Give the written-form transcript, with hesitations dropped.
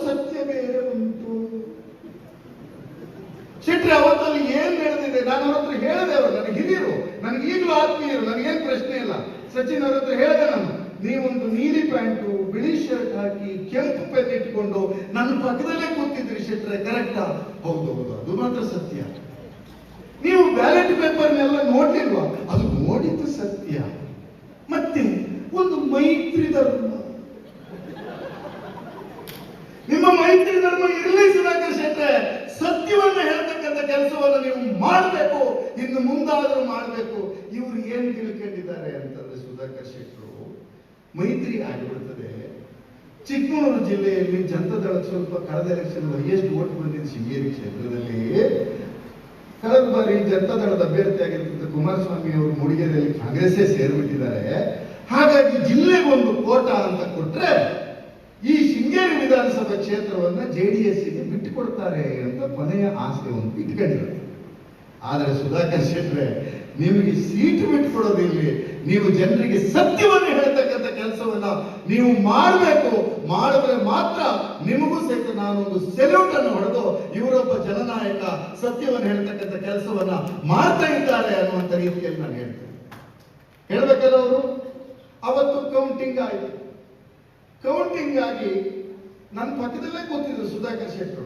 ಸತ್ಯ ಬೇರೆ ಉಂಟು. ಶೆಟ್ರೆ, ಅವತ್ತಲ್ಲಿ ಏನ್ ನಡೆದಿದೆ ನಾನು ಅವ್ರ ಹತ್ರ ಹೇಳಿದೆ. ಅವರು ನನಗೆ ಹಿರಿಯರು, ನನಗೆ ಈಗಲೂ ಆತ್ಮೀಯರು, ನನಗೇನು ಪ್ರಶ್ನೆ ಇಲ್ಲ. ಸಚಿನ್ ಅವ್ರ ಹತ್ರ ಹೇಳಿದೆ ನಾನು, ನೀವೊಂದು ನೀಲಿ ಪ್ಯಾಂಟು ಬಿಳಿ ಶರ್ಟ್ ಹಾಕಿ ಕೆಂಪು ಪೆನ್ ಇಟ್ಕೊಂಡು ನನ್ನ ಪಕ್ಕದಲ್ಲೇ ಕೂತಿದ್ರಿ ಶೆಟ್ರೆ, ಕರೆಕ್ಟಾ? ಹೌದು ಹೌದು, ಅದು ಮಾತ್ರ ಸತ್ಯ. ನೀವು ಬ್ಯಾಲೆಟ್ ಪೇಪರ್ನೆಲ್ಲ ನೋಡ್ಲಿಲ್ವಾ? ಅದು ನೋಡಿದ್ದು ಸತ್ಯ. ಮತ್ತೆ ಒಂದು ಮೈತ್ರಿ ಧರ್ಮ, ನಿಮ್ಮ ಮೈತ್ರಿ ಧರ್ಮ ಇರಲಿ ಸುಧಾಕರ್ ಶೆಟ್ರೆ. ಸತ್ಯವನ್ನ ಹೇಳ್ತಕ್ಕಂಥ ಕೆಲಸವನ್ನು ನೀವು ಮಾಡಬೇಕು, ಇನ್ನು ಮುಂದಾದರೂ ಮಾಡಬೇಕು. ಇವರು ಏನ್ ತಿಳ್ಕೊಂಡಿದ್ದಾರೆ ಅಂತಂದ್ರೆ ಸುಧಾಕರ್ ಶೆಟ್ರು, ಮೈತ್ರಿ ಆಗಿಬಿಡ್ತದೆ. ಚಿಕ್ಕಮಗಳೂರು ಜಿಲ್ಲೆಯಲ್ಲಿ ಜನತಾದಳಕ್ಕೆ ಸ್ವಲ್ಪ ಕಳೆದ ಎಲೆಕ್ಷನ್ ಹೈಯೆಸ್ಟ್ ವೋಟ್ ಬಂದಿದ್ದು ಶೃಂಗೇರಿ ಕ್ಷೇತ್ರದಲ್ಲಿ. ಕಳೆದ ಬಾರಿ ಜನತಾದಳದ ಅಭ್ಯರ್ಥಿ ಆಗಿರ್ತಕ್ಕಂಥ ಕುಮಾರಸ್ವಾಮಿ ಅವರು ಮೂಡಿಗೆರೆಯಲ್ಲಿ ಕಾಂಗ್ರೆಸ್ಸೇ ಸೇರ್ಬಿಟ್ಟಿದ್ದಾರೆ. ಹಾಗಾಗಿ ಜಿಲ್ಲೆಗೆ ಒಂದು ಕೋಟಾ ಅಂತ ಕೊಟ್ರೆ ಈ ಶೃಂಗೇರಿ ವಿಧಾನಸಭಾ ಕ್ಷೇತ್ರವನ್ನ JDSಗೆ ಬಿಟ್ಟುಕೊಡ್ತಾರೆ ಅಂತ ಕೊನೆಯ ಆಸೆ ಒಂದು ಇಟ್ಕೊಂಡಿದ್ದಾರೆ. ಆದರೆ ಸುಧಾಕರ್ ಶೆಟ್ರೆ, ನಿಮಗೆ ಸೀಟು ಬಿಟ್ಟುಕೊಡೋದಿಲ್ಲಿ, ನೀವು ಜನರಿಗೆ ಸತ್ಯವನ್ನು ಹೇಳ್ತಕ್ಕಂಥ ಕೆಲಸವನ್ನ ನೀವು ಮಾಡಬೇಕು. ಮಾಡಿದ್ರೆ ಮಾತ್ರ ನಿಮಗೂ ಸಹಿತ ನಾನೊಂದು ಸೆಲ್ಯೂಟ್ ಅನ್ನು ಹೊಡೆದು ಇವರೊಬ್ಬ ಜನನಾಯಕ ಸತ್ಯವನ್ನು ಹೇಳ್ತಕ್ಕಂಥ ಕೆಲಸವನ್ನ ಮಾಡ್ತಾ ಇದ್ದಾರೆ ಅನ್ನುವಂಥ ರೀತಿಯಲ್ಲಿ ನಾನು ಹೇಳ್ತೇನೆ. ಹೇಳ್ಬೇಕಲ್ಲ, ಅವರು ಅವತ್ತು ಕೌಂಟಿಂಗ್ ಆಯಿತು. ಕೌಂಟಿಂಗ್ ಆಗಿ ನನ್ನ ಪಕ್ಕದಲ್ಲೇ ಕೂತಿದ್ರು ಸುಧಾಕರ್ ಶೆಟ್ರು.